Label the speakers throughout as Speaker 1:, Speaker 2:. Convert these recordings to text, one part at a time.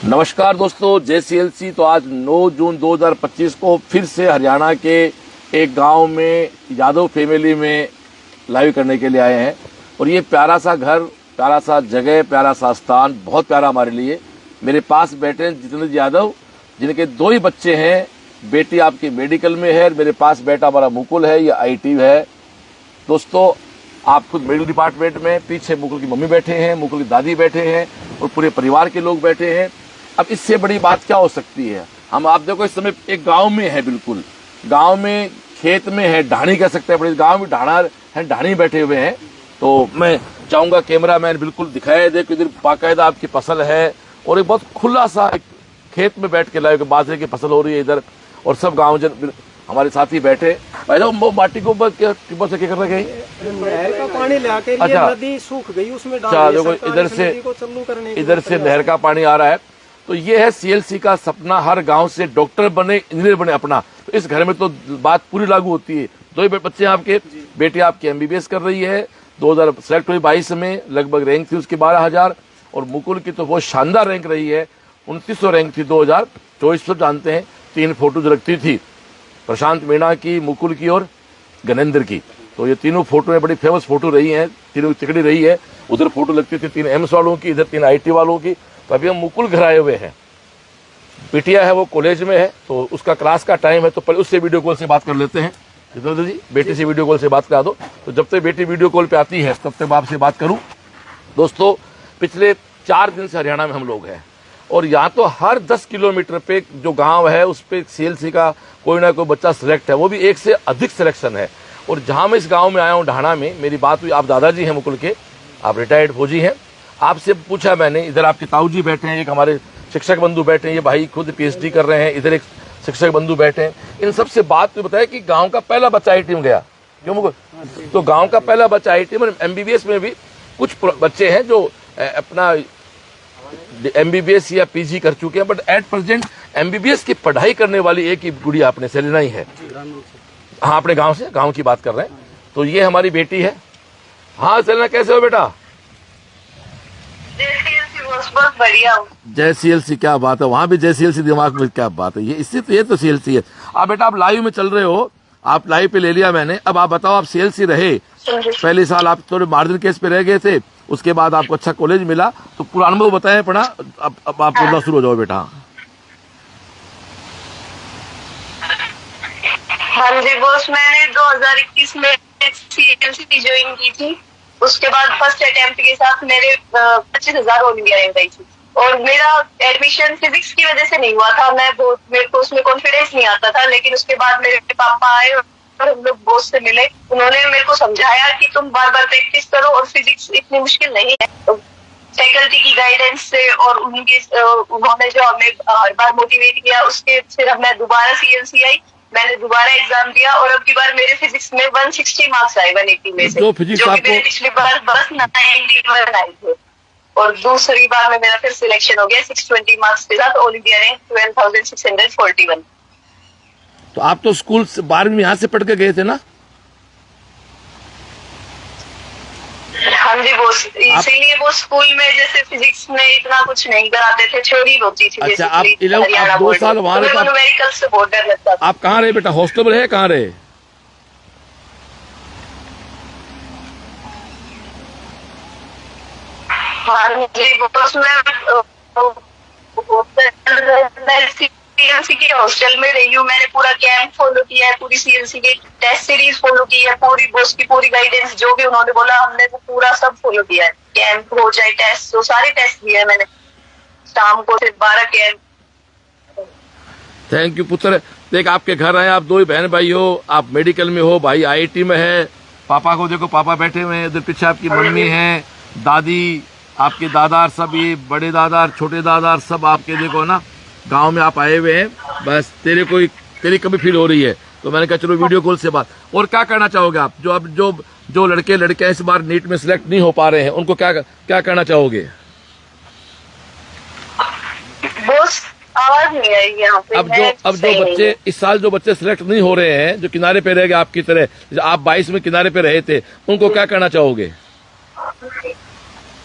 Speaker 1: नमस्कार दोस्तों, JCLC। तो आज 9 जून 2025 को फिर से हरियाणा के एक गांव में यादव फैमिली में लाइव करने के लिए आए हैं। और ये प्यारा सा घर, प्यारा सा जगह, प्यारा सा स्थान, बहुत प्यारा हमारे लिए। मेरे पास बैठे हैं जितेंद्र यादव, जिनके 2 ही बच्चे हैं। बेटी आपकी मेडिकल में है, मेरे पास बेटा हमारा मुकुल है, ये IT है। दोस्तों, आप खुद मेडिकल डिपार्टमेंट में, पीछे मुकुल की मम्मी बैठे हैं, मुकुल की दादी बैठे हैं और पूरे परिवार के लोग बैठे हैं। अब इससे बड़ी बात क्या हो सकती है। हम आप देखो इस समय एक गांव में है, बिल्कुल गांव में, खेत में है, ढाणी कह सकते हैं, बड़े गांव में ढाणा है, ढाणी बैठे हुए हैं। तो मैं चाहूंगा कैमरामैन बिल्कुल दिखाए दे कि इधर बाकायदा आपकी फसल है और एक बहुत खुला सा एक खेत में बैठ के लाए, बाजरे की फसल हो रही है इधर, और सब गाँव जन हमारे साथी बैठे। भाई वो माटी को से क्या कर रहे हैं,
Speaker 2: नहर का पानी लाके
Speaker 1: अच्छा,
Speaker 2: नदी सूख गई, उसमें
Speaker 1: देखो इधर से नहर का पानी आ रहा है। तो ये है CLC का सपना, हर गांव से डॉक्टर बने, इंजीनियर बने अपना। तो इस घर में तो बात पूरी लागू होती है। 2 ही बच्चे आपके, बेटी आपकी MBBS कर रही है, 2000 सेलेक्ट हुई 22 में, लगभग रैंक थी उसकी 12,000। और मुकुल की तो बहुत शानदार रैंक रही है, 2900 रैंक थी 2024। सब जानते हैं 3 फोटो जो रखती थी, प्रशांत मीणा की, मुकुल की और गणेंद्र की। तो ये तीनों फोटो बड़ी फेमस फोटो रही हैं, तीनों तिकड़ी रही है। उधर फोटो लगती थी 3 एम्स वालों की, इधर 3 IT वालों की। तो अभी हम मुकुल घर आए हुए हैं। बिटिया है वो कॉलेज में है, तो उसका क्लास का टाइम है, तो पहले उससे वीडियो कॉल से बात कर लेते हैं। जितेंद्र जी, बेटी से वीडियो कॉल से बात करा दो। तो जब तक बेटी वीडियो कॉल पे आती है तब तक मैं आपसे बात करूं। दोस्तों, पिछले 4 दिन से हरियाणा में हम लोग हैं और यहाँ तो हर 10 किलोमीटर पे जो गांव है उस पे CLC का कोई ना कोई बच्चा सिलेक्ट है, वो भी 1 से अधिक सिलेक्शन है। और जहां मैं इस गांव में आया हूं ढाणा में, मेरी बात हुई, आप दादाजी हैं मुकुल के, आप रिटायर्ड फौजी हैं। आपसे पूछा मैंने, इधर आपके ताऊ जी बैठे हैं, एक हमारे शिक्षक बंधु बैठे हैं, ये भाई खुद PhD कर रहे हैं, इधर एक शिक्षक बंधु बैठे हैं। इन सबसे बात तो बताया कि गांव का पहला बच्चा IT में गया, क्यों मुकुल? तो गांव का पहला बच्चा IT में, MBBS में भी कुछ बच्चे हैं जो अपना MBBS या PG कर चुके हैं, बट एट प्रेजेंट MBBS की पढ़ाई करने वाली एक ही गुड़िया अपने सेलिना ही है। हाँ, अपने गांव से, गांव की बात कर रहे हैं। तो ये हमारी बेटी है। हाँ सेलिना, कैसे हो बेटा?
Speaker 3: बहुत बढ़िया।
Speaker 1: JCLC, क्या बात है, वहां भी JCLC दिमाग में, क्या बात है। ये इससे तो ये तो CLC है। आप बेटा, आप लाइव में चल रहे हो, आप लाइव पे ले लिया मैंने। अब आप बताओ, आप CLC रहे, पहले साल आप थोड़े मार्जिन केस पे रह गए थे, उसके बाद आपको अच्छा कॉलेज मिला, तो पूरा अनुभव बताएं अपना। अब आप बोलना शुरू हो जाओ बेटा।
Speaker 3: हाँ जी बॉस, मैंने 2021 में CLC ज्वाइन की थी। उसके बाद फर्स्ट अटेम्प्ट के साथ मेरे 25,000 ऑल इंडिया रैंक आई थी। और मेरा एडमिशन फिजिक्स की वजह से नहीं हुआ था, मेरे को उसमें कॉन्फिडेंस नहीं आता था। लेकिन उसके बाद मेरे पापा आए और हम लोग बॉस से मिले, उन्होंने मेरे को समझाया कि तुम बार बार प्रैक्टिस करो और फिजिक्स इतनी मुश्किल नहीं है। फैकल्टी की गाइडेंस से और उन्होंने जो हमें हर बार मोटिवेट किया, उसके फिर मैं दोबारा CLC आई, मैंने दोबारा एग्जाम दिया और अब की बार मेरे फिजिक्स में 160 मार्क्स आए 180 में से, जो कि मेरे पिछली बार बस 91 आए थे। और दूसरी बार में मेरा फिर सिलेक्शन हो गया 620 मार्क्स के साथ, ऑल इंडिया रैंक 12,641।
Speaker 1: तो आप तो स्कूल 12वीं यहाँ से पढ़ के गए थे ना?
Speaker 3: हाँ जी बॉस, इसीलिए वो स्कूल में जैसे फिजिक्स में इतना कुछ नहीं कराते थे, थ्योरी होती थी।
Speaker 1: अच्छा, आप 2 साल वहाँ रहे,
Speaker 3: न्यूमेरिकल से बहुत डर लगता था।
Speaker 1: आप कहाँ रहे बेटा, हॉस्टल में रहे, कहाँ रहे?
Speaker 3: हाँ जी बॉस, मैं CLC के हॉस्टल में रही हूँ। मैंने पूरा कैंप फॉलो किया है, पूरी CLC के टेस्ट सीरीज फॉलो की है, पूरी बॉस की पूरी गाइडेंस, जो भी उन्होंने बोला हमने वो पूरा सब फॉलो किया है। कैंप हो चाहे टेस्ट, तो सारे टेस्ट दिए हैं मैंने। शाम को सिर्फ 12 कैंप।
Speaker 1: थैंक यू पुत्र। देख, आपके घर आए, आप 2 ही बहन भाई हो, आप मेडिकल में हो, भाई IT में है। पापा को देखो, पापा बैठे हुए हैं, इधर पीछे आपकी मम्मी है, दादी, आपके दादा, सब ये बड़े दादा, छोटे दादा, सब आपके देखो ना, गांव में आप आए हुए हैं। बस तेरी कमी फील हो रही है, तो मैंने कहा चलो वीडियो कॉल से बात। और क्या करना चाहोगे आप, जो अब जो लड़के इस बार नीट में सिलेक्ट नहीं हो पा रहे हैं, उनको क्या करना चाहोगे?
Speaker 3: बॉस आवाज नहीं आई यहाँ पे।
Speaker 1: अब जो बच्चे इस साल जो बच्चे सिलेक्ट नहीं हो रहे हैं, जो किनारे पे रह गए आपकी तरह, आप 22 में किनारे पे रहे थे, उनको क्या करना चाहोगे?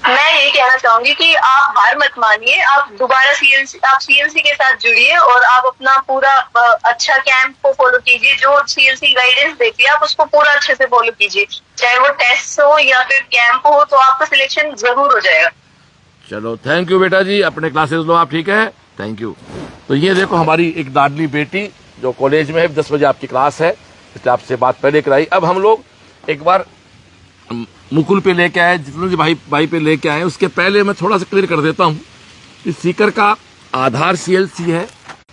Speaker 3: मैं ये कहना चाहूंगी कि आप हार मत मानिए, आप दोबारा सीएलसी के साथ जुड़िए और आप अपना पूरा अच्छा कैंप को फॉलो कीजिए। जो सीएलसी गाइडेंस देती है आप उसको पूरा अच्छे से फॉलो कीजिए, चाहे वो टेस्ट हो या फिर कैंप हो, तो आपका सिलेक्शन जरूर हो जाएगा।
Speaker 1: चलो थैंक यू बेटा जी, अपने क्लासेस लो आप, ठीक है, थैंक यू। तो ये देखो हमारी एक लाडली बेटी जो कॉलेज में है, 10 बजे आपकी क्लास है, इसलिए आपसे बात पहले कराई। अब हम लोग एक बार मुकुल पे लेके आए, जितने भाई पे लेके आए, उसके पहले मैं थोड़ा सा क्लियर कर देता हूँ कि सीकर का आधार सीएलसी है,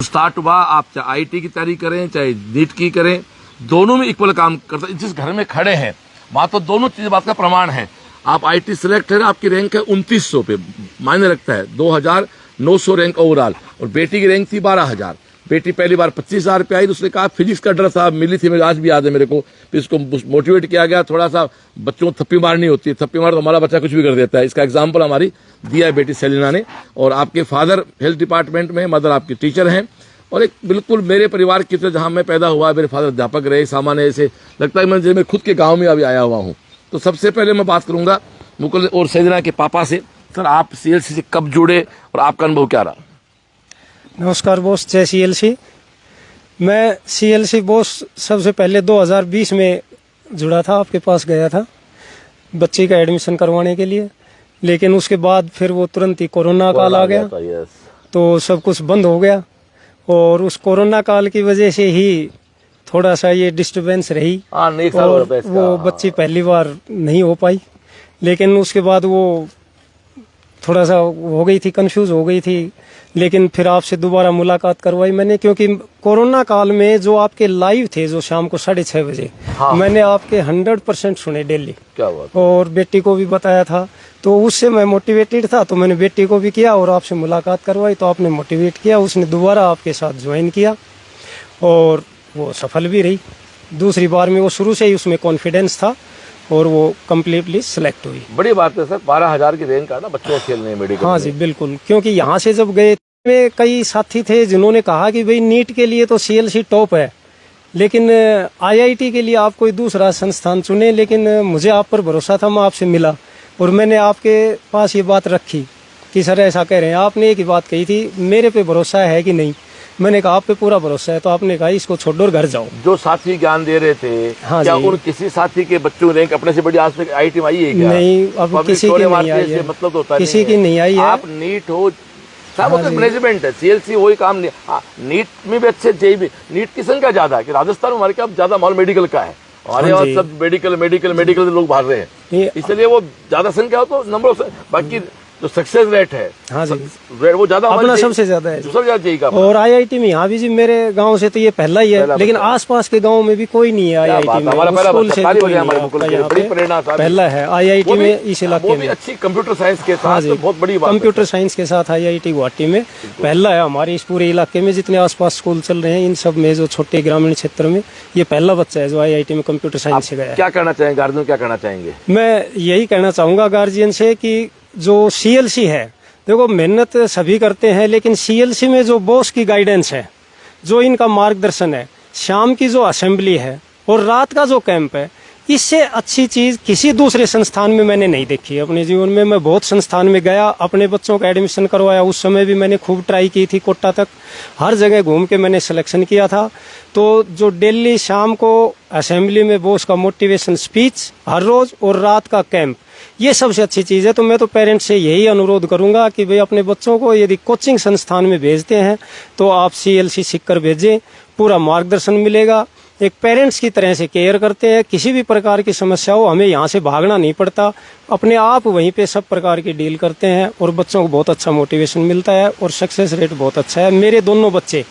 Speaker 1: स्टार्ट हुआ। आप चाहे आईटी की तैयारी करें चाहे नीट की करें, दोनों में इक्वल काम करता है। जिस घर में खड़े हैं वहां तो दोनों चीज बात का प्रमाण है। आप आईटी सिलेक्ट है, आपकी रैंक है 2900 पे, मायने रखता है 2900 रैंक ओवरऑल, और बेटी की रैंक थी 12000। बेटी पहली बार 25,000 पे आई, तो उसने कहा फिजिक्स का डर था, मिली थी, मेरे आज भी याद है मेरे को। फिर इसको मोटिवेट किया गया, थोड़ा सा बच्चों को थप्पी मारनी होती है, थप्पी मार तो हमारा बच्चा कुछ भी कर देता है। इसका एग्जाम्पल हमारी दिया है बेटी सेलिना ने। और आपके फादर हेल्थ डिपार्टमेंट में, मदर आपकी टीचर हैं, और एक बिल्कुल मेरे परिवार की तरह जहां मैं पैदा हुआ, मेरे फादर अध्यापक रहे, सामान्य ऐसे लगता है मैं खुद के गाँव में अभी आया हुआ हूँ। तो सबसे पहले मैं बात करूंगा मुकुल और सेलिना के पापा से। सर आप सीएलसी से कब जुड़े और आपका अनुभव क्या रहा?
Speaker 2: नमस्कार बॉस, जय सीएलसी। मैं सीएलसी बॉस सबसे पहले 2020 में जुड़ा था, आपके पास गया था बच्ची का एडमिशन करवाने के लिए, लेकिन उसके बाद फिर वो तुरंत ही कोरोना काल आ गया, तो सब कुछ बंद हो गया। और उस कोरोना काल की वजह से ही थोड़ा सा ये डिस्टरबेंस रही, और वो बच्ची पहली बार नहीं हो पाई। लेकिन उसके बाद वो थोड़ा सा हो गई थी, कंफ्यूज हो गई थी, लेकिन फिर आपसे दोबारा मुलाकात करवाई मैंने, क्योंकि कोरोना काल में जो आपके लाइव थे जो शाम को 6:30 बजे, मैंने आपके 100% सुने डेली।
Speaker 1: क्या हुआ?
Speaker 2: और बेटी को भी बताया था, तो उससे मैं मोटिवेटेड था, तो मैंने बेटी को भी किया और आपसे मुलाकात करवाई, तो आपने मोटिवेट किया, उसने दोबारा आपके साथ ज्वाइन किया और वो सफल भी रही। दूसरी बार में वो शुरू से ही उसमें कॉन्फिडेंस था और वो कम्प्लीटली सिलेक्ट हुई।
Speaker 1: बड़ी बात है सर, 12,000 की रैंक ना बच्चों को खेलने मेडिकल।
Speaker 2: हाँ जी बिल्कुल, क्योंकि यहाँ से जब गए में कई साथी थे जिन्होंने कहा कि भाई नीट के लिए तो सीएलसी टॉप है, लेकिन आईआईटी के लिए आप कोई दूसरा संस्थान चुने। लेकिन मुझे आप पर भरोसा था, मैं आपसे मिला और मैंने आपके पास ये बात रखी कि सर ऐसा कह रहे हैं। आपने एक ही बात कही थी, मेरे पे भरोसा है कि नहीं? मैंने कहा आप पे पूरा भरोसा है। तो आपने कहा इसको छोड़ और घर जाओ।
Speaker 1: जो साथी ज्ञान दे रहे थे,
Speaker 2: हाँ
Speaker 1: क्या
Speaker 2: जी।
Speaker 1: उन किसी साथी के बच्चों रैंक अपने से बड़ी आज तक आईटी में आई है क्या?
Speaker 2: नहीं, अब किसी की नहीं आई है,
Speaker 1: मतलब तो होता
Speaker 2: किसी की नहीं आई है।
Speaker 1: आप नीट हो सब तो मैनेजमेंट है, सीएलसी वही काम नहीं। नीट में भी अच्छे जेई भी, नीट की संख्या ज्यादा है कि राजस्थान में हमारे क्या ज्यादा माहौल मेडिकल का है, हमारे यहाँ सब मेडिकल मेडिकल मेडिकल लोग भाग रहे हैं, इसलिए वो ज्यादा संख्या हो तो नंबर ऑफ, बाकी जो सक्सेस रेट है,
Speaker 2: हाँ जी,
Speaker 1: वो ज्यादा
Speaker 2: अपना सबसे ज्यादा है,
Speaker 1: सबसे ज्यादा जेई का। और
Speaker 2: आईआईटी में यहाँ भी जी मेरे गांव से तो ये पहला ही है, लेकिन आसपास के गांव में भी कोई नहीं है आईआईटी में। स्कूल से पहला है आईआईटी में इस इलाके में।
Speaker 1: अच्छी कंप्यूटर साइंस के साथ बहुत बड़ी बात,
Speaker 2: कंप्यूटर साइंस के साथ आईआईटी गुवाहाटी में पहला है हमारे इस पूरे इलाके में। जितने आसपास स्कूल चल रहे हैं इन सब में जो छोटे ग्रामीण क्षेत्र में ये पहला बच्चा है जो आईआईटी में कंप्यूटर साइंस से गया है।
Speaker 1: क्या कहना चाहेंगे गार्जियन, क्या कहना चाहेंगे?
Speaker 2: मैं यही कहना चाहूंगा गार्जियन से कि जो सीएलसी है, देखो मेहनत सभी करते हैं, लेकिन सीएलसी में जो बॉस की गाइडेंस है, जो इनका मार्गदर्शन है, शाम की जो असेंबली है और रात का जो कैंप है, इससे अच्छी चीज किसी दूसरे संस्थान में मैंने नहीं देखी अपने जीवन में। मैं बहुत संस्थान में गया, अपने बच्चों का एडमिशन करवाया, उस समय भी मैंने खूब ट्राई की थी, कोटा तक हर जगह घूम के मैंने सिलेक्शन किया था। तो जो डेली शाम को असेंबली में बॉस का मोटिवेशन स्पीच हर रोज और रात का कैंप, ये सबसे अच्छी चीज है। तो मैं तो पेरेंट्स से यही अनुरोध करूंगा कि भाई अपने बच्चों को यदि कोचिंग संस्थान में भेजते हैं तो आप सीएलसी सीखकर भेजें, पूरा मार्गदर्शन मिलेगा। एक पेरेंट्स की तरह से केयर करते हैं, किसी भी प्रकार की समस्या हो हमें यहाँ से भागना नहीं पड़ता, अपने आप वहीं पे सब प्रकार की डील करते हैं और बच्चों को बहुत अच्छा मोटिवेशन मिलता है और सक्सेस रेट बहुत अच्छा है। मेरे दोनों बच्चे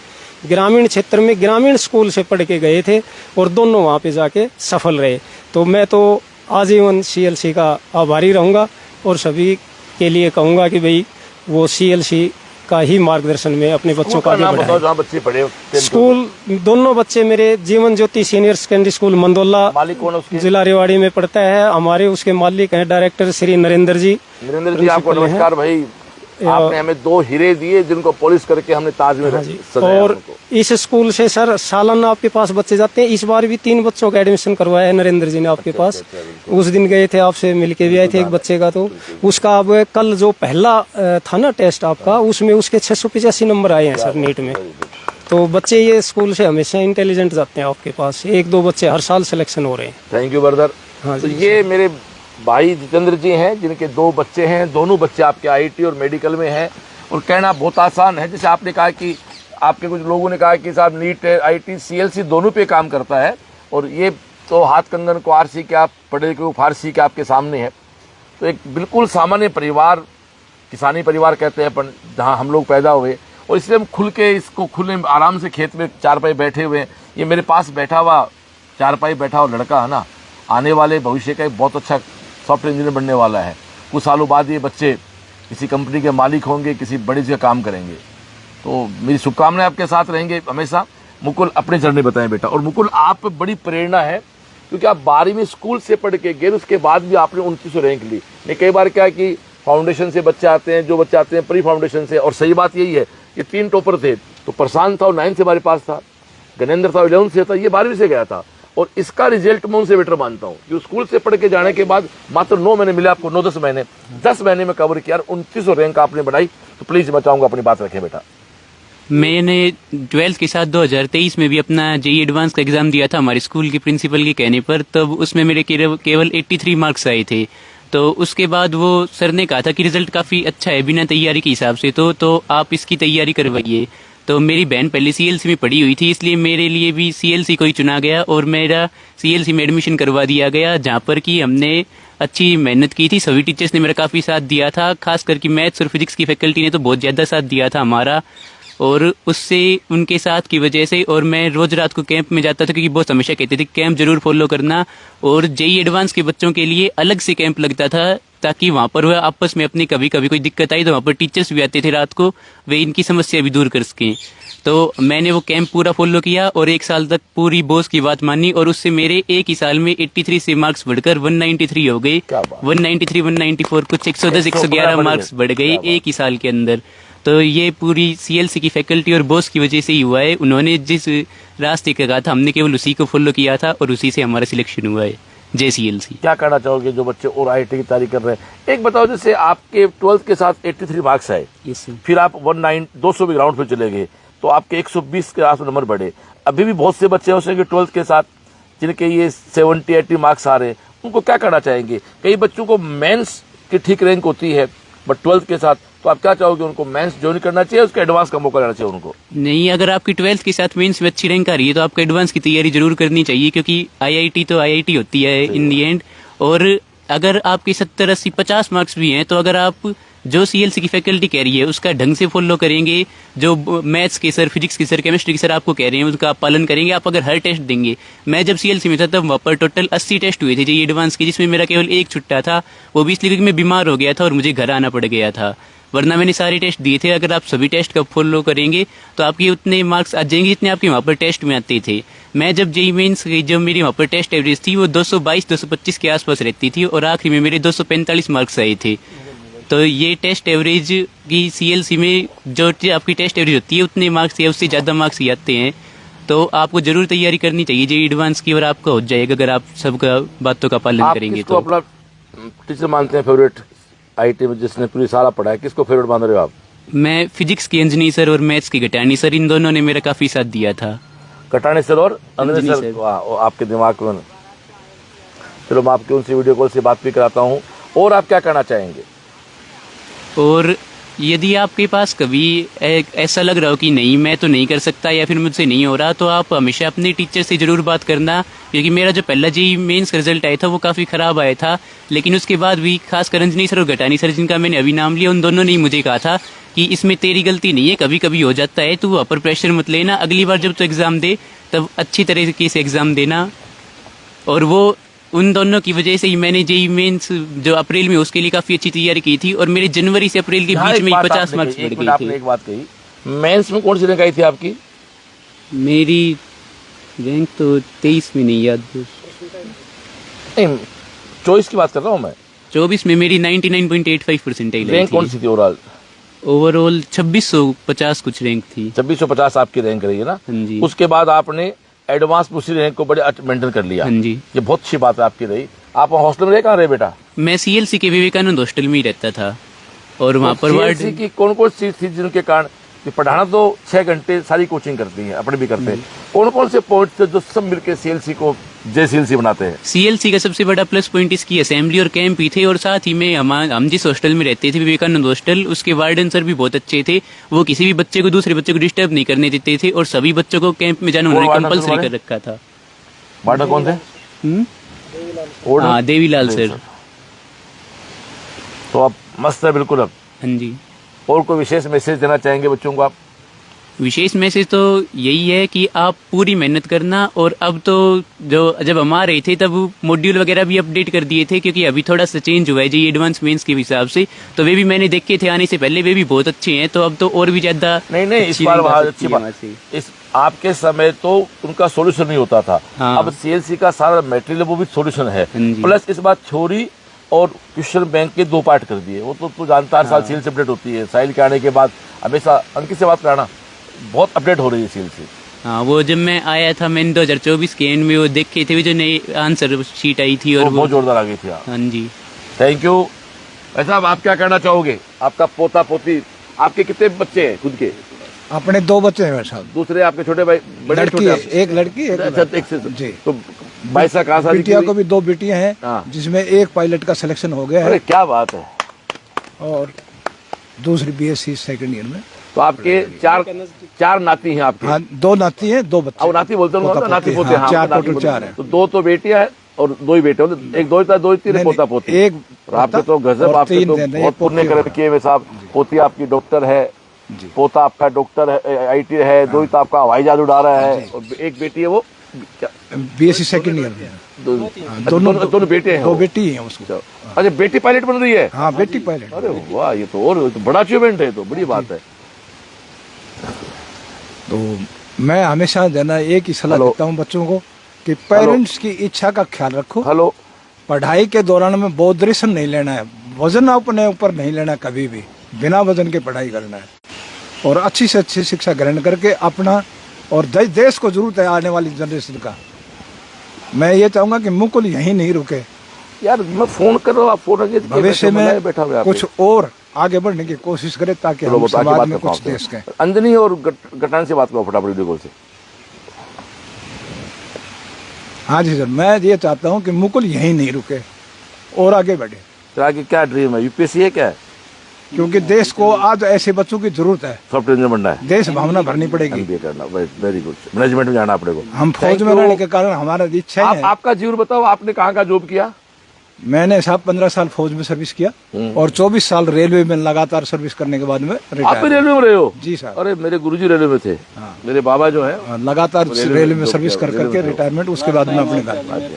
Speaker 2: ग्रामीण क्षेत्र में ग्रामीण स्कूल से पढ़ के गए थे और दोनों वहाँ पे जाके सफल रहे। तो मैं तो आजीवन सीएलसी का आभारी रहूंगा और सभी के लिए कहूंगा कि भाई वो सीएलसी का ही मार्गदर्शन में अपने बच्चों का आगे बढ़ाएं।
Speaker 1: बच्चे पढ़े
Speaker 2: स्कूल दोनों बच्चे मेरे Jeevan Jyoti senior secondary school mandola,
Speaker 1: मालिक कौन उसके? जिला
Speaker 2: जिला रेवाड़ी में पढ़ता है। हमारे उसके मालिक हैं डायरेक्टर श्री नरेंद्र जी।
Speaker 1: नरेंद्र जी आपको नमस्कार भाई, आपने हमें 2 हीरे दिए जिनको पॉलिश करके हमने ताज में सजाया
Speaker 2: और
Speaker 1: उनको।
Speaker 2: इस स्कूल से सर सालाना आपके पास बच्चे जाते हैं। इस बार भी 3 बच्चों का एडमिशन करवाया है नरेंद्र जी ने आपके पास। उस दिन गए थे, आपसे मिलके भी आए थे एक बच्चे का। तो उसका अब कल जो पहला था ना टेस्ट आपका, उसमें उसके 685 नंबर आए हैं सर नीट में। तो बच्चे ये स्कूल से हमेशा इंटेलिजेंट जाते हैं आपके पास। 1-2 बच्चे हर साल सिलेक्शन हो रहे हैं।
Speaker 1: Thank you brother.
Speaker 2: हाँ
Speaker 1: तो
Speaker 2: जी,
Speaker 1: ये मेरे भाई जितेंद्र जी हैं जिनके 2 बच्चे हैं। दोनों बच्चे आपके आईटी और मेडिकल में हैं। और कहना बहुत आसान है, जैसे आपने कहा कि आपके कुछ लोगों ने कहा कि साहब नीट आईटी सीएलसी दोनों पे काम करता है। और ये तो हाथ कंगन को आरसी के आप पढ़े लिखे फारसी के आपके सामने है। तो एक बिल्कुल सामान्य परिवार, किसानी परिवार कहते हैं अपन, जहाँ हम लोग पैदा हुए। और इसलिए हम खुल के इसको खुले आराम से खेत में चारपाई बैठे हुए हैं। ये मेरे पास बैठा हुआ चारपाई बैठा हुआ लड़का है ना, आने वाले भविष्य का एक बहुत अच्छा सॉफ्टवेयर इंजीनियर बनने वाला है। कुछ सालों बाद ये बच्चे किसी कंपनी के मालिक होंगे, किसी बड़ी जगह काम करेंगे। तो मेरी शुभकामनाएं आपके साथ रहेंगे हमेशा। मुकुल अपने जर्नी बताएं बेटा। और मुकुल आप बड़ी प्रेरणा है, क्योंकि आप 12वीं स्कूल से पढ़ के गए, उसके बाद भी आपने 29 रैंक ली। नहीं, कई बार क्या कि फाउंडेशन से बच्चे आते हैं, जो बच्चे आते हैं प्री फाउंडेशन से। और सही बात यही है कि 3 टॉपर थे। तो प्रशांत था, 9 से हमारे पास था, गणेंद्र था 11 से था, ये 12वीं से गया था। और इसका रिजल्ट मैं उनसे बेटर मानता हूँ कि स्कूल से पढ़ के जाने के बाद मात्र 9 महीने मिले आपको, 9-10 महीने, 10 महीने में कवर किया, 29 रैंक आपने बढ़ाई। तो प्लीज मैं चाहूंगा अपनी बात रखें बेटा।
Speaker 4: मैंने 12th के साथ 2023 में भी अपना जेईई एडवांस का एग्जाम दिया था हमारे स्कूल के प्रिंसिपल के कहने पर। तब उसमें मेरे केवल 83 मार्क्स आए थे। तो उसके बाद वो सर ने कहा था कि रिजल्ट काफ़ी अच्छा है बिना तैयारी के हिसाब से, तो आप इसकी तैयारी करवाइए। तो मेरी बहन पहले सीएलसी में पढ़ी हुई थी, इसलिए मेरे लिए भी सीएलसी को ही चुना गया और मेरा सीएलसी में एडमिशन करवा दिया गया, जहाँ पर कि हमने अच्छी मेहनत की थी। सभी टीचर्स ने मेरा काफ़ी साथ दिया था, खास करके मैथ्स और फिजिक्स की फैकल्टी ने तो बहुत ज़्यादा साथ दिया था हमारा। और उससे उनके साथ की वजह से, और मैं रोज रात को कैंप में जाता था, क्योंकि बहुत हमेशा कहते थे कैंप जरूर फॉलो करना। और जेईई एडवांस के बच्चों के लिए अलग से कैंप लगता था, ताकि वहाँ पर वह आपस में अपनी कभी कभी कोई दिक्कत आई तो वहाँ पर टीचर्स भी आते थे रात को, वे इनकी समस्या भी दूर कर सकें। तो मैंने वो कैंप पूरा फॉलो किया और 1 साल तक पूरी बॉस की बात मानी। और उससे मेरे एक ही साल में 83 से मार्क्स बढ़कर 193 हो गए। 193, 194, कुछ 110, 111 मार्क्स बढ़ गए एक ही साल के अंदर। तो ये पूरी सीएलसी की फैकल्टी और बॉस की वजह से ही हुआ है। उन्होंने जिस रास्ते का कहा था, हमने केवल उसी को फॉलो किया था और उसी से हमारा सिलेक्शन हुआ है। जय सीएलसी।
Speaker 1: क्या कहना चाहोगे जो बच्चे और आईआईटी की तैयारी कर रहे हैं? एक बताओ, जैसे आपके 12th के साथ 83 मार्क्स आए, फिर आप 200 भी ग्राउंड पे चले गए, तो आपके 120 के आस नंबर बढ़े। अभी भी बहुत से बच्चे हो सके 12th के साथ जिनके ये 70-80 मार्क्स आ रहे हैं, उनको क्या करना चाहेंगे? कई बच्चों को मेंस की ठीक रैंक होती है, बट 12th के साथ, तो आप क्या चाहोगे? उनको मेंस ज्वाइन करना चाहिए, उसका एडवांस का मौका लेना चाहिए उनको?
Speaker 4: नहीं, अगर आपकी 12th के साथ मेंस में अच्छी रैंक आ रही है तो आपको एडवांस की तैयारी जरूर करनी चाहिए, क्योंकि आईआईटी तो आईआईटी होती है इन दी एंड। और अगर आपके 70, 80, 50 मार्क्स भी हैं, तो अगर आप जो सीएलसी की फैकल्टी कह रही है उसका ढंग से फॉलो करेंगे, जो मैथ्स के सर, फिजिक्स के सर, केमिस्ट्री के सर आपको कह रहे हैं उसका आप पालन करेंगे, आप अगर हर टेस्ट देंगे। मैं जब सीएलसी में था तब वहाँ पर टोटल 80 टेस्ट हुए थे जेईई एडवांस के, जिसमें मेरा केवल 1 छुट्टा था। वो भी इसलिए क्योंकि मैं बीमार हो गया था और मुझे घर आना पड़ गया था, वरना मैंने सारे टेस्ट दिए थे। अगर आप सभी टेस्ट का फॉलो करेंगे तो आपके उतने मार्क्स आ जाएंगे जितने आपके वहाँ पर टेस्ट में आते थे। मैं जब जेईई मेंस गई, जब मेरी वहाँ पर टेस्ट एवरेज थी वो 222-225 के आसपास रहती थी और आखिरी में मेरे 245 मार्क्स आए थे। तो ये टेस्ट एवरेज की सीएलसी में जो आपकी टेस्ट एवरेज होती है उतने मार्क्स या उससे ज़्यादा मार्क्स ही आते हैं। तो आपको जरूर तैयारी करनी चाहिए जेईई एडवांस की, और आपका हो जाएगा अगर आप सबका बातों का पालन करेंगे। तो
Speaker 1: अपना टीचर मानते हैं फेवरेट आईटी में, जिसने पूरी सारा पढ़ा है, किसको फेवरेट मान रहे हो आप?
Speaker 4: मैं फिजिक्स की अंजनी सर और मैथ्स की घटानी सर, इन दोनों ने मेरा काफी साथ दिया था।
Speaker 1: कटाने सर और अंजनी सर, वाह, आपके दिमाग में। चलो मैं आपकी उनसे वीडियो कॉल से बात भी कराता हूँ। और आप क्या करना चाहेंगे?
Speaker 4: और यदि आपके पास कभी ऐसा लग रहा हो कि नहीं मैं तो नहीं कर सकता या फिर मुझसे नहीं हो रहा, तो आप हमेशा अपने टीचर से ज़रूर बात करना, क्योंकि मेरा जो पहला जेईई मेंस का रिजल्ट आया था वो काफ़ी ख़राब आया था। लेकिन उसके बाद भी खासकर अंजनी सर और घटानी सर, जिनका मैंने अभी नाम लिया, उन दोनों ने ही मुझे कहा था कि इसमें तेरी गलती नहीं है, कभी कभी हो जाता है, तू वहाँ पर प्रेशर मत लेना, अगली बार जब तो एग्ज़ाम दे तब अच्छी तरीके से एग्ज़ाम देना। और वो उन दोनों की वजह से ही मैंने जेईई मेंस जो अप्रैल में उसके लिए काफी अच्छी तैयारी की थी, और मेरे जनवरी से अप्रैल के बीच में 50 मार्क्स बढ़ गए थे।
Speaker 1: आपने एक बात कही, मेंस में कौन सी रैंक आई थी आपकी?
Speaker 4: मेरी रैंक तो 23 में नहीं याद,
Speaker 1: नहीं 24 की बात कर रहा हूँ मैं।
Speaker 4: 24 में मेरी 99.85% आई।
Speaker 1: रैंक कौन सी थी ओवरऑल?
Speaker 4: ओवरऑल 2650 कुछ रैंक थी।
Speaker 1: 2650 आपकी रैंक रही है ना।
Speaker 4: हाँ जी।
Speaker 1: उसके बाद आपने एडवांस में उसी रैंक को बड़े मेंटेन कर लिया।
Speaker 4: हाँ जी।
Speaker 1: ये बहुत अच्छी बात है आपकी रही। आप हॉस्टल में रहे, कहाँ रहे बेटा?
Speaker 4: मैं सीएलसी के विवेकानंद हॉस्टल में ही रहता था और वहाँ पर
Speaker 1: CLC की कौन कौन सी चीज जिनके कारण ये पढ़ाना तो 6 घंटे सारी कोचिंग करती है, अपने भी करते हैं, कौन कौन से पॉइंट थे जो सब मिलके CLC को JCLC बनाते हैं?
Speaker 4: सीएलसी का सबसे बड़ा प्लस पॉइंट इसकी असेंबली और कैंप ही थे, और साथ ही में हम जिस हॉस्टल में रहते थे विवेकानंद हॉस्टल, उसके वार्डन सर भी बहुत अच्छे थे। वो किसी भी बच्चे को दूसरे बच्चे को डिस्टर्ब नहीं करने देते थे और सभी बच्चों को कैंप में जाना उन्होंने
Speaker 1: वार्डन
Speaker 4: कंपलसरी
Speaker 1: तुम्हारे?
Speaker 4: कर रखा था।
Speaker 1: वार्डन कौन थे?
Speaker 4: हाँ, देवीलाल सर।
Speaker 1: तो आप मस्त है बिल्कुल। अब
Speaker 4: हाँ जी।
Speaker 1: और कोई विशेष मैसेज देना चाहेंगे बच्चों को आप?
Speaker 4: विशेष मैसेज तो यही है कि आप पूरी मेहनत करना। और अब तो जो जब हम आ रहे थे तब मॉड्यूल वगैरह भी अपडेट कर दिए थे, क्योंकि अभी थोड़ा सा चेंज हुआ है जी एडवांस मेंस के हिसाब से, तो वे भी मैंने देखे थे आने से पहले, वे भी बहुत अच्छे हैं। तो अब तो और भी ज्यादा
Speaker 1: नहीं इस बार वहाँ अच्छी बात, इस आपके समय तो उनका सॉल्यूशन नहीं होता था।
Speaker 4: हाँ।
Speaker 1: अब CLC का सारा मटेरियल वो भी सॉल्यूशन है।
Speaker 4: हाँ जी।
Speaker 1: प्लस इस बार थ्योरी और क्वेश्चन बैंक के 2 पार्ट कर दिए। वो तो जानता हर साल CLC अपडेट होती है। साहिल के आने के बाद हमेशा अंकित से बात कराना, बहुत अपडेट हो रही है CLC।
Speaker 4: हाँ, वो जब मैं आया था मैंने 2024 के एंड में वो देखे थे, वो जो नई आंसर शीट आई थी और
Speaker 1: वो बहुत जोरदार आ गई थी।
Speaker 4: हाँ जी।
Speaker 1: Thank you. भाई साहब, आप क्या कहना चाहोगे? आपका पोता पोती, आपके कितने बच्चे हैं खुद के?
Speaker 5: अपने 2 बच्चे हैं मेरे साथ।
Speaker 1: दूसरे आपके छोटे भाई? बड़े
Speaker 5: लड़की
Speaker 1: छोटे
Speaker 5: है,
Speaker 1: आप?
Speaker 5: एक लड़की एक
Speaker 1: अच्छा,
Speaker 5: लड़का।
Speaker 1: एक से
Speaker 5: जी।
Speaker 1: तो भाई साहब कहाँ शादी की
Speaker 5: बिटिया
Speaker 1: हुई?
Speaker 5: को भी 2 बेटियां हैं,
Speaker 1: हाँ।
Speaker 5: जिसमें एक पायलट का सिलेक्शन हो गया
Speaker 1: अरे
Speaker 5: है
Speaker 1: क्या बात है।
Speaker 5: और दूसरी BSc सेकंड ईयर में।
Speaker 1: तो आपके चार नाती हैं आपके?
Speaker 5: हाँ, 2 नाती हैं, 2 बच्चे।
Speaker 1: अब नाती बोलते हो ना, नाती पोते। हाँ,
Speaker 5: 4
Speaker 1: नाती
Speaker 5: टोटल
Speaker 1: पोते।
Speaker 5: 4 है।
Speaker 1: तो 2 तो बेटियां हैं और 2 ही बेटे होते। एक 2 ही था, 2 ही 3
Speaker 5: नहीं,
Speaker 1: पोता पोती।
Speaker 5: एक
Speaker 1: और आपके तो
Speaker 5: पोता
Speaker 1: गजब,
Speaker 5: और
Speaker 1: आपके
Speaker 5: 3
Speaker 1: तो
Speaker 5: नहीं,
Speaker 1: बहुत पुण्य
Speaker 5: पोती
Speaker 1: कर्म किए हुए साहब। पोती आपकी डॉक्टर है, पोता आपका डॉक्टर है, IT है, 2 ही तो आपका हवाई जहाज उड़ा रहा है, और एक बेटी है वो
Speaker 5: BSc सेकंड ईयर में।
Speaker 1: दोनों बेटे हैं।
Speaker 5: 2 बेटी हैं उसको।
Speaker 1: अच्छा, बेटी पायलट बन रही है?
Speaker 5: हाँ, बेटी पायलट।
Speaker 1: अरे वाह, ये तो बड़ा अचीवमेंट है, तो बड़ी बात है।
Speaker 5: तो मैं हमेशा देना एक ही सलाह
Speaker 1: हेलो।
Speaker 5: देता हूँ बच्चों को कि पेरेंट्स की इच्छा का ख्याल रखो।
Speaker 1: हेलो।
Speaker 5: पढ़ाई के दौरान में बौद्धिज्म नहीं लेना है, वजन अपने ऊपर नहीं लेना, कभी भी बिना वजन के पढ़ाई करना है, और अच्छी से अच्छी शिक्षा ग्रहण करके अपना और देश को जरूरत है आने वाली जनरेशन का। मैं ये चाहूंगा कि मुकुल यहीं नहीं रुके,
Speaker 1: यार मैं फोन कर रहा हूँ, आप फोन
Speaker 5: भविष्य में
Speaker 1: बैठा हुआ है
Speaker 5: कुछ और आगे बढ़ने की कोशिश करे, ताकि हम समाज में कुछ देश के।
Speaker 1: अंजनी और गटान से बात करो फटाफट वीडियो कॉल से।
Speaker 5: हाँ जी सर, मैं ये चाहता हूँ कि मुकुल यहीं नहीं रुके और आगे बढ़े।
Speaker 1: तो आगे क्या ड्रीम है? UPSC है क्या है?
Speaker 5: क्योंकि देश को आज ऐसे बच्चों की जरूरत है,
Speaker 1: सॉफ्टवेयर इंजीनियर बनना है,
Speaker 5: देश भावना भरनी पड़ेगी,
Speaker 1: MBA करना, वेरी गुड, मैनेजमेंट में जाना पड़ेगा।
Speaker 5: हम फौज में रहने के कारण हमारा इच्छा है।
Speaker 1: आपका जीवन बताओ, आपने कहाँ का जॉब किया?
Speaker 5: मैंने साहब 15 साल फौज में सर्विस किया और 24 साल रेलवे में लगातार सर्विस करने के बाद में
Speaker 1: आप भी
Speaker 5: रिटायर।
Speaker 1: रेलवे में रहे हो?
Speaker 5: जी साहब।
Speaker 1: अरे मेरे गुरुजी रेलवे में थे।
Speaker 5: हाँ।
Speaker 1: मेरे बाबा जो है
Speaker 5: लगातार
Speaker 1: रेलवे
Speaker 5: रेलवे में
Speaker 1: में
Speaker 5: सर्विस कर
Speaker 1: रेलवे
Speaker 5: करके
Speaker 1: में
Speaker 5: रिटायरमेंट, उसके बाद में अपने घर।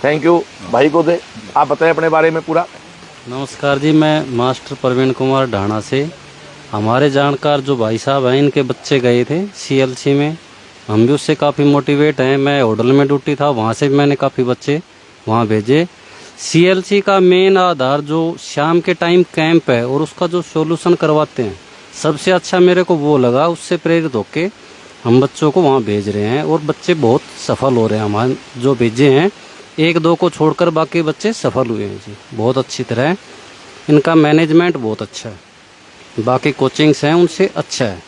Speaker 1: Thank you. भाई को दे, आप बताएं अपने बारे में पूरा।
Speaker 6: नमस्कार जी, मैं मास्टर प्रवीण कुमार ढाणा से। हमारे जानकार जो भाई साहब हैं, इनके बच्चे गए थे CLC में, हम भी उससे काफ़ी मोटिवेट हैं। मैं होटल में ड्यूटी था, वहाँ से भी मैंने काफ़ी बच्चे वहाँ भेजे। CLC का मेन आधार जो शाम के टाइम कैंप है और उसका जो सॉल्यूशन करवाते हैं, सबसे अच्छा मेरे को वो लगा। उससे प्रेरित होके हम बच्चों को वहाँ भेज रहे हैं और बच्चे बहुत सफल हो रहे हैं। हमारे जो भेजे हैं 1-2 को छोड़कर बाकी बच्चे सफल हुए हैं जी, बहुत अच्छी तरह। इनका मैनेजमेंट बहुत अच्छा है, बाकी कोचिंग्स हैं उनसे अच्छा है।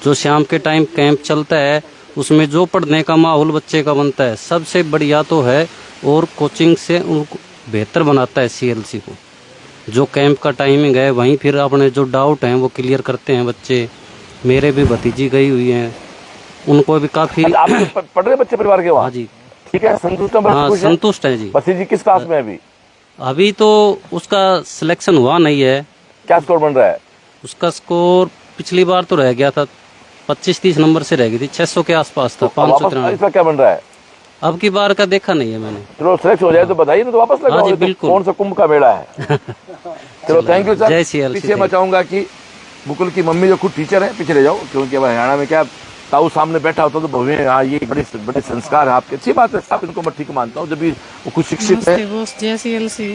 Speaker 6: जो शाम के टाइम कैंप चलता है उसमें जो पढ़ने का माहौल बच्चे का बनता है, सबसे बढ़िया तो है, और कोचिंग से उनको बेहतर बनाता है CLC को। जो कैंप का टाइमिंग है, वहीं फिर अपने जो डाउट हैं वो क्लियर करते हैं बच्चे। मेरे भी भतीजी गई हुई हैं, उनको भी काफ़ी।
Speaker 1: आप पढ़ रहे बच्चे परिवार के वहाँ?
Speaker 6: हाँ जी,
Speaker 1: ठीक है, संतुष्ट हैं?
Speaker 6: हाँ संतुष्ट है जी।
Speaker 1: भतीजी किस क्लास में है अभी?
Speaker 6: अभी तो उसका सिलेक्शन हुआ नहीं है।
Speaker 1: क्या स्कोर बन रहा है?
Speaker 6: उसका स्कोर पिछली बार तो रह गया था, 25-30 नंबर से रह गई थी, 600 के आसपास था, 593।
Speaker 1: इसका क्या बन रहा है?
Speaker 6: अब की बार का देखा नहीं है मैंने।
Speaker 1: चलो सिलेक्ट हो जाए तो बताइए ना, तो वापस
Speaker 6: हाँ
Speaker 1: लगाओ।
Speaker 6: जी,
Speaker 1: तो
Speaker 6: बिल्कुल।
Speaker 1: कौन सा कुंभ का मेला है? चलो थैंक यू सर।
Speaker 6: जय CLC।
Speaker 1: पीछे मैं चाहूंगा कि मुकुल की मम्मी जो खुद टीचर है, पीछे ले जाओ, क्योंकि हरियाणा में क्या ताऊ सामने बैठा होता तो भव्य, हाँ ये बड़े संस्कार है आपके, अच्छी बात है साहब, इनको मैं ठीक मानता हूँ जब भी वो कुछ शिक्षित है।
Speaker 7: जय CLC।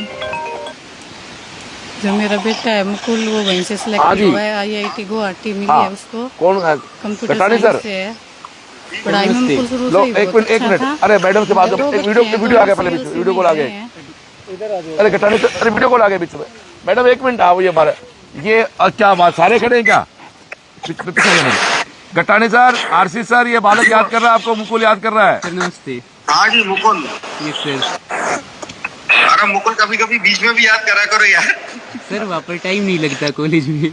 Speaker 7: जो मेरा बेटा है मुकुल, वो वहीं से
Speaker 1: हाँ
Speaker 7: सिलेक्ट
Speaker 1: जी।
Speaker 7: हुआ है, IIT गुवाहाटी मिली
Speaker 1: हाँ।
Speaker 7: है उसको।
Speaker 1: कौन है?
Speaker 7: कंप्यूटर
Speaker 1: कटानी
Speaker 7: साइंस
Speaker 1: सर?
Speaker 7: से है। पढ़ाई में मुकुल शुरू से
Speaker 1: लो
Speaker 7: ही
Speaker 1: एक
Speaker 7: बहुत
Speaker 1: मिनट एक
Speaker 7: अच्छा
Speaker 1: मिनट,
Speaker 7: था।
Speaker 1: अरे मैडम से बात
Speaker 7: दो
Speaker 1: एक
Speaker 7: बच्चे हैं,
Speaker 1: वीडियो आ गया, पहले
Speaker 7: दोनों
Speaker 1: बीच में
Speaker 7: CLC
Speaker 1: वीडियो कॉल आ गया।
Speaker 7: हैं।
Speaker 1: अरे कटानी सर, अरे वीडियो कॉल आ गया बीच में। मैडम एक मिनट आओ, ये हमारे ये क्या बात, सारे खड़े हैं क्या? गटानी सर, आरसी सर, ये बालक याद कर रहा है आपको, मुकुल याद कर रहा है।
Speaker 4: सर नमस्ते।
Speaker 8: हाँ जी मुकुल।
Speaker 4: Yes sir.
Speaker 8: अरे मुकुल कभी कभी बीच में भी याद करा करो यार।
Speaker 4: सर वहाँ पर टाइम नहीं लगता कॉलेज में।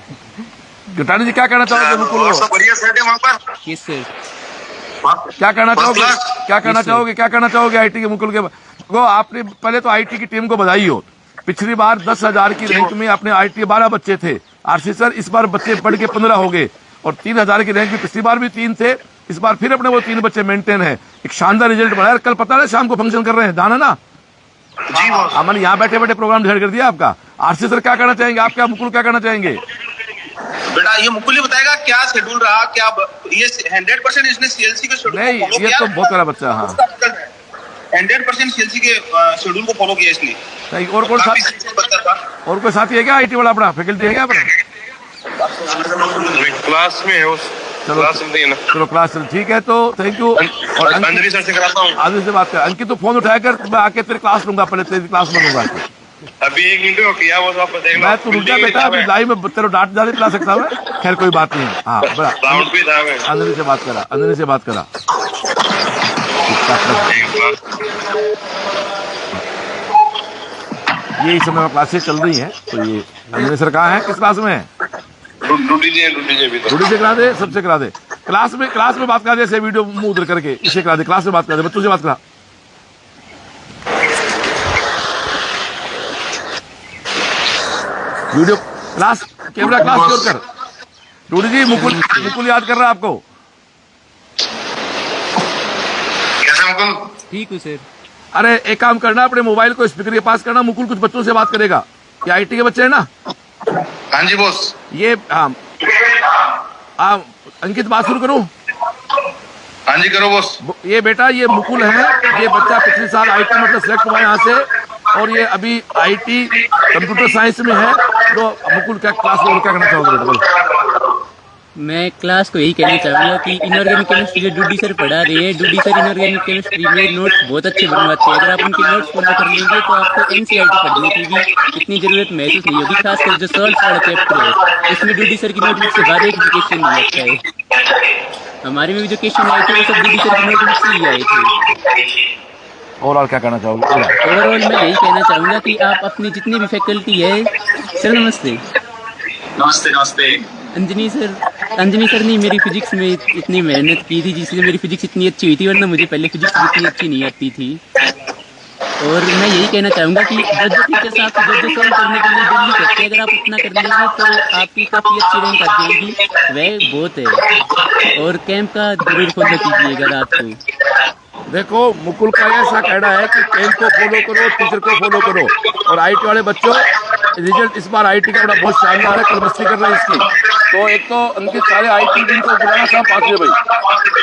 Speaker 1: गटानी जी क्या कहना चाहोगे मुकुल
Speaker 8: और
Speaker 1: को?
Speaker 8: सब बढ़िया सेट है वहाँ पर?
Speaker 4: Yes sir.
Speaker 1: क्या कहना
Speaker 8: First
Speaker 1: चाहोगे?
Speaker 8: class?
Speaker 1: क्या कहना
Speaker 4: Yes, sir.
Speaker 1: चाहोगे? क्या कहना चाहोगे आईटी के मुकुल के को? आपने पहले तो आईटी की टीम को बधाई हो, पिछली बार 10,000 की रैंक में अपने आईटी 12 बच्चे थे। आरसी सर इस बार बच्चे बढ़ के 15 हो गए और 3,000 की रैंक में पिछली बार भी 3 थे, इस बार फिर अपने वो 3 बच्चे मेंटेन है। एक शानदार रिजल्ट बनाया। कल पता है शाम को फंक्शन कर रहे हैं, दाना ना
Speaker 8: जी बॉस।
Speaker 1: अमन यहाँ बैठे बैठे प्रोग्राम डिसाइड कर दिया आपका। आरसी सर क्या कहना चाहेंगे? आप क्या मुकुल क्या कहना चाहेंगे?
Speaker 8: बेटा ये मुकुल ही बताएगा क्या शेड्यूल रहा, क्या ये 100% इसने सीएलसी के शेड्यूल
Speaker 1: नहीं,
Speaker 8: को फॉलो
Speaker 1: ये
Speaker 8: किया?
Speaker 1: तो बहुत बड़ा बच्चा। हाँ
Speaker 8: 100% सीएलसी के शेड्यूल को फॉलो किया इसने।
Speaker 1: नहीं, और कौन
Speaker 8: काफी
Speaker 1: सा
Speaker 8: सिंसियर बच्चा था।
Speaker 1: और कोई साथी है क्या आईटी वाला अपना, फैकल्टी है क्या अपना?
Speaker 8: क्लास में है उस
Speaker 1: चलो
Speaker 8: क्लास चलती है ना।
Speaker 1: चलो क्लास चल, ठीक है, तो थैंक यू। और
Speaker 8: अंजलि सर से कराता हूँ।
Speaker 1: आदमी से बात कर, अंकित तो फोन उठाया कर, मैं आके तेरे क्लास लूंगा, पहले तेरी क्लास में लूंगा।
Speaker 8: अभी एक इंटरव्यू किया वो आप देखना।
Speaker 1: मैं तू रुक जा बेटा, अभी लाइव में तेरे डांट ज्यादा पिला सकता हूँ मैं। खैर कोई बात नहीं है। हाँ बड़ा
Speaker 8: राउंड भी था मैं।
Speaker 1: अंजलि से बात करा, अंजलि से बात करा। ये इस समय क्लासेस चल रही हैं, तो ये अंजलि सर कहाँ है, किस क्लास में है?
Speaker 8: ड्यूटी जी अभी तो।
Speaker 1: रूडी से करा दे, सबसे करा दे। क्लास में बात करा दे, ऐसे वीडियो मुंह उधर करके इसे करा दे। क्लास में बात करा दे, बच्चों से बात करा। वीडियो क्लास कैमरा क्लास की ओर कर। रूडी जी, मुकुल याद कर रहा है आपको।
Speaker 8: कैसे मुकुल?
Speaker 4: ठीक हूँ सर।
Speaker 1: अरे एक काम करना, अपने मोबाइल को स्पीकर के पास करना, मुकुल कुछ बच्चों से बात करेगा। ये आईटी के बच्चे हैं ना?
Speaker 8: हाँ जी बॉस।
Speaker 1: ये अंकित बात शुरू करूं?
Speaker 8: हाँ जी करो बॉस।
Speaker 1: ये बेटा, ये मुकुल है, ये बच्चा पिछले साल आईटी मतलब सिलेक्ट हुआ यहाँ से, और ये अभी आईटी कंप्यूटर साइंस में है। तो मुकुल क्या क्लास में क्या करना चाहोगे बेटा, बोलो।
Speaker 4: मैं क्लास को यही कहना चाहूँगा कि इनऑर्गेनिक केमिस्ट्री जो डूडी सर पढ़ा रहे हैं, डूडी सर इनऑर्गेनिक केमिस्ट्री में नोट्स बहुत अच्छे बनवाते हैं। अगर आप उनके नोट्स फॉलो कर लेंगे तो आपको एनसीईआरटी पढ़ने की भी इतनी जरूरत महसूस नहीं होगी। खासकर जो सॉल्व वाला चैप्टर है, इसमें डूडी सर की नोटबुक से बार एक क्वेश्चन नहीं आता है। हमारे में भी जो क्वेश्चन आए थे वो सब डूडी सर की नोटबुक से ही आए थे।
Speaker 1: ओवरऑल क्या कहना चाहोगे?
Speaker 4: ओवरऑल मैं यही कहना चाहूँगा कि आप अपनी जितनी भी फैकल्टी है। सर नमस्ते।
Speaker 8: नमस्ते नमस्ते।
Speaker 4: अंजनी सर ने मेरी फिजिक्स में इतनी मेहनत की थी जिससे मेरी फिजिक्स इतनी अच्छी हुई थी, वरना मुझे पहले फिजिक्स इतनी अच्छी नहीं आती थी। और मैं यही कहना चाहूँगा कि जो टीचर्स आपको जो सॉल्व करने के लिए डेली कहते हैं, अगर आप उतना कर लेंगे तो आपकी काफ़ी अच्छी रैंक आ जाएगी। वह बहुत है। और कैंप का जरूर फॉलो कीजिएगा रात को।
Speaker 1: देखो, मुकुल का ऐसा कहना है कि कैंप को फॉलो करो, टीचर को फॉलो करो। और आईटी वाले बच्चों, रिजल्ट इस बार आईटी का बड़ा बहुत शानदार है, कल मस्ती कर रहे हैं इसकी। तो एक तो अंकित सारे आईटी टीम को बुलाना शाम 5 बजे भाई।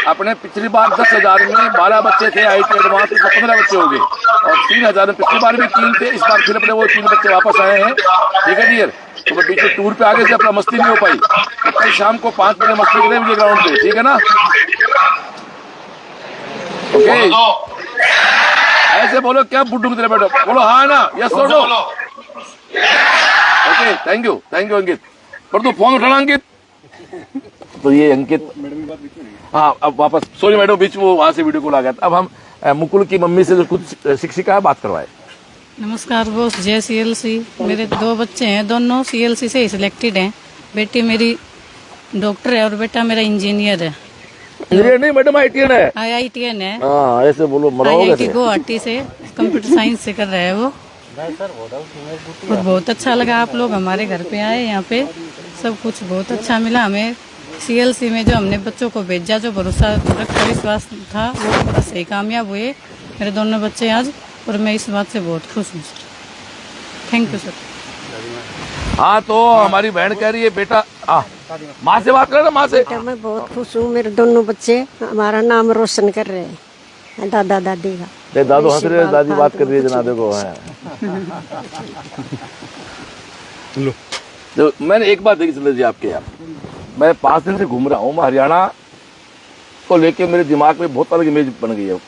Speaker 1: अपने पिछली बार 10,000 में 12 बच्चे थे आईटी एडवांस, तो 15 बच्चे हो गए। और 3,000 में पिछली बार भी 3 थे, इस बार फिर अपने वो 3 बच्चे वापस आए हैं। ठीक है डियर, तो मैं बीच में टूर पे आगे से अपना मस्ती नहीं हो पाई, तो कल शाम को 5 बजे मस्ती करें मुझे ग्राउंड पे, ठीक है ना? ओके, ऐसे बोलो, क्या बुड्ढू की तरह बैठो, बोलो हाँ ना, यस और नो। ओके, थैंक यू अंकित। पर तू फोन उठाना अंकित। तो ये अंकित, हाँ अब वापस, सॉरी मैडम, बीच वो वहां से वीडियो कॉल आ गया था। अब हम मुकुल की मम्मी से जो कुछ शिक्षिका है बात करवाए।
Speaker 7: नमस्कार बॉस, जय CLC। मेरे 2 बच्चे हैं, दोनों CLC से ही सिलेक्टेड हैं। बेटी मेरी डॉक्टर है और बेटा मेरा इंजीनियर है।
Speaker 1: इंजीनियर नहीं मैडम, IITN है।
Speaker 7: IITN है।
Speaker 1: हाँ ऐसे बोलो, मनाओगे
Speaker 7: IIT गुवाहाटी से कंप्यूटर साइंस से कर रहा है वो। और बहुत अच्छा लगा आप लोग हमारे घर पे आए, यहाँ पे सब कुछ बहुत अच्छा मिला हमें। CLC में जो हमने बच्चों को भेजा, जो भरोसा रखा, विश्वास था, वो पूरा सही कामयाब हुए मेरे दोनों बच्चे आज। और मैं इस बात से बहुत खुश हूँ सर। Thank you sir.
Speaker 1: हाँ तो हमारी बहन कह रही है बेटा, माँ से बात कर रहे, माँ से।
Speaker 9: बेटा मैं बहुत खुश हूँ, मेरे दोनों बच्चे हमारा नाम रोशन कर रहे हैं, दादा दादी का।
Speaker 1: दादू हंस रहे, दादी बात कर रही है, जना देखो है। तो मैंने एक बात देखी चंद्र जी आपके यहाँ, मैं 5 दिन से घूम रहा हूँ, मैं हरियाणा को लेके मेरे दिमाग में बहुत अलग इमेज बन गई है।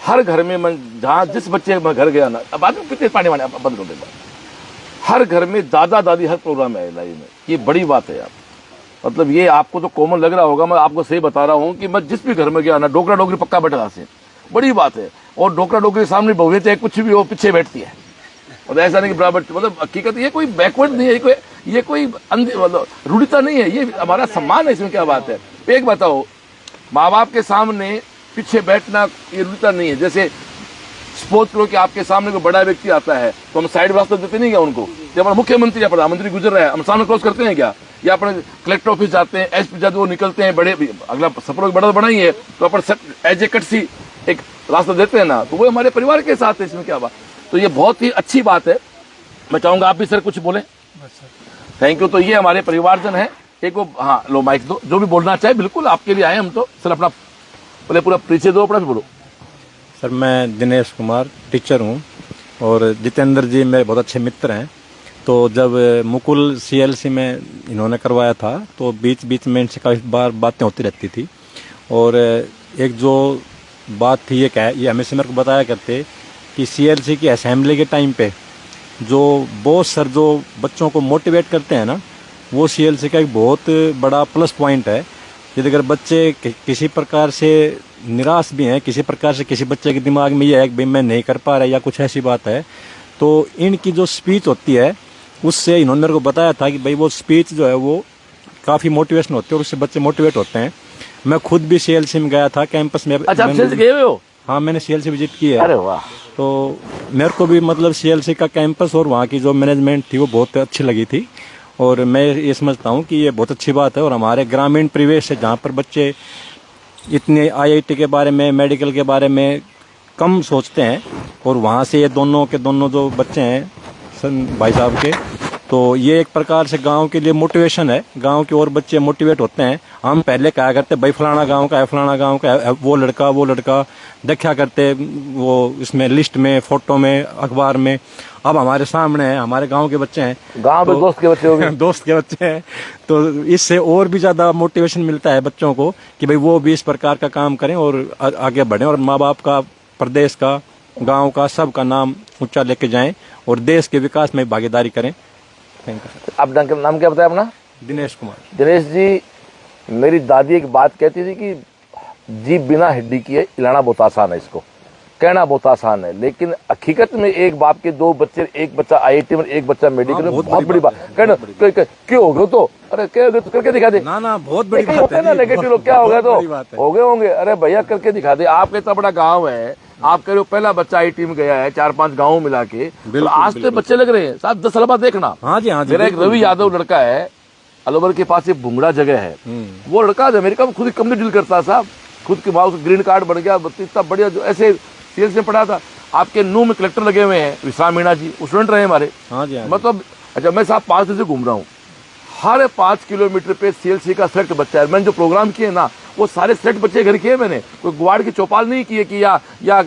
Speaker 1: हर घर में मैं जहाँ जिस बच्चे मैं घर गया ना, अब बाद में कितने पानी वाने बंद कर देगा, हर घर में दादा दादी हर प्रोग्राम में है लाइव में। ये बड़ी बात है यार, मतलब ये आपको तो कॉमन लग रहा होगा, मैं आपको सही बता रहा हूँ कि मैं जिस भी घर में गया ना, डोकरा डोकरी पक्का बैठा से, बड़ी बात है। और डोकरा डोकरी सामने बहुए चाहे कुछ भी हो पीछे बैठती है, और ऐसा नहीं कि बराबर, मतलब हकीकत ये कोई बैकवर्ड नहीं है, ये कोई मतलब रूढ़िता नहीं है, ये हमारा सम्मान है। इसमें क्या बात है? एक बताओ, माँ बाप के सामने पीछे बैठना ये रूढ़िता नहीं है। जैसे सपोज करो कि आपके सामने कोई बड़ा व्यक्ति आता है तो हम साइड रास्ता देते नहीं क्या उनको? जब हमारा मुख्यमंत्री या प्रधानमंत्री गुजर रहा है हम सामने क्रॉस करते हैं क्या? या अपने कलेक्टर ऑफिस जाते हैं, एसपी जाते, वो निकलते हैं, बड़े अगला सफर बड़ा ही है तो अपन एज ए कटसी एक रास्ता देते हैं ना, तो वो हमारे परिवार के साथ है। इसमें क्या बात? तो ये बहुत ही अच्छी बात है। मैं चाहूंगा आप भी सर कुछ बोले। Thank you. तो ये हमारे परिवारजन है। एक वो, हाँ लो माइक दो, जो भी बोलना चाहे बिल्कुल आपके लिए आए हम। तो सर अपना पहले पूरा परिचय दो, अपना भी बोलो।
Speaker 10: सर मैं दिनेश कुमार टीचर हूँ और जितेंद्र जी मेरे बहुत अच्छे मित्र हैं। तो जब मुकुल सीएलसी में इन्होंने करवाया था तो बीच बीच में इनसे काफ़ी बार बातें होती रहती थी, और एक जो बात थी ये हमेशा मेरे को बताया करते कि सीएलसी की असेंबली के टाइम पे जो बॉस सर जो बच्चों को मोटिवेट करते हैं ना, वो सीएलसी का एक बहुत बड़ा प्लस पॉइंट है। यदि अगर बच्चे किसी प्रकार से निराश भी हैं, किसी प्रकार से किसी बच्चे के दिमाग में ये है कि भाई मैं नहीं कर पा रहा या कुछ ऐसी बात है, तो इनकी जो स्पीच होती है उससे इन्होंने मेरे को बताया था कि भाई वो स्पीच जो है वो काफ़ी मोटिवेशन होती है और उससे बच्चे मोटिवेट होते हैं। मैं खुद भी सीएलसी में गया था कैंपस में।
Speaker 1: अच्छा, आप सीएलसी गए हुए हो?
Speaker 10: हाँ, मैंने सीएलसी विजिट की है।
Speaker 1: अरे वाह।
Speaker 10: तो मेरे को भी मतलब सीएलसी का कैंपस और वहाँ की जो मैनेजमेंट थी वो बहुत अच्छी लगी थी, और मैं ये समझता हूँ कि ये बहुत अच्छी बात है। और हमारे ग्रामीण परिवेश है जहाँ पर बच्चे इतने आईआईटी के बारे में, मेडिकल के बारे में कम सोचते हैं, और वहाँ से ये दोनों जो बच्चे हैं भाई साहब के, तो ये एक प्रकार से गांव के लिए मोटिवेशन है। गांव के और बच्चे मोटिवेट होते हैं। हम पहले कहा करते भाई फलाना गांव का है, फलाना गांव का है, वो लड़का देखा करते वो इसमें लिस्ट में, फोटो में, अखबार में। अब हमारे सामने है, हमारे गांव के बच्चे हैं,
Speaker 1: गांव में दोस्त के बच्चे होंगे
Speaker 10: दोस्त के बच्चे हैं, तो इससे और भी ज्यादा मोटिवेशन मिलता है बच्चों को कि भाई वो भी इस प्रकार का काम करें और आगे बढ़ें, और माँ बाप का, प्रदेश का, गाँव का, सबका नाम ऊंचा लेके जाएं और देश के विकास में भागीदारी करें।
Speaker 1: आपका नाम क्या बताया अपना?
Speaker 10: दिनेश कुमार।
Speaker 1: दिनेश जी, मेरी दादी एक बात कहती थी कि जीभ बिना हड्डी की है, हिलाना बहुत आसान है, इसको कहना बहुत आसान है, लेकिन हकीकत में एक बाप के 2 बच्चे, एक बच्चा आईआईटी में, एक बच्चा मेडिकल में, बहुत बड़ी बात। कहना क्यों हो गए? तो अरे क्या हो गए तो करके दिखा दे
Speaker 10: ना, बहुत बड़ी बात है
Speaker 1: ना। नेगेटिव लोग क्या हो गए तो हो गए होंगे, अरे भैया करके दिखा दे। आपका इतना बड़ा गाँव है, आप कह रहे हो पहला बच्चा आईआईटी में गया है, 4-5 गाँव मिला के, तो आज तो बच्चे लग रहे हैं 7-10 साल बाद देखना।
Speaker 10: हाँ जी, हाँ जी।
Speaker 1: मेरा एक रवि यादव लड़का है, अलवर के पास एक बुंगड़ा जगह है, वो लड़का अमेरिका में खुद ही कंपनी डील करता साहब, खुद के वहां ग्रीन कार्ड बन गया, इतना बढ़िया, जो ऐसे सीएलसी में पढ़ा था। आपके नू में कलेक्टर लगे हुए हैं विश्राम मीणा जी, स्टूडेंट रहे हमारे।
Speaker 10: हाँ जी,
Speaker 1: मतलब अच्छा, मैं साहब 5 दिन से घूम रहा हूँ, हर 5 किलोमीटर पे सीएलसी का सेलेक्ट बच्चा है। मैंने जो प्रोग्राम किए ना वो सारे सेलेक्ट बच्चे घर किए मैंने, कोई ग्वाड़ की चौपाल नहीं किए कि या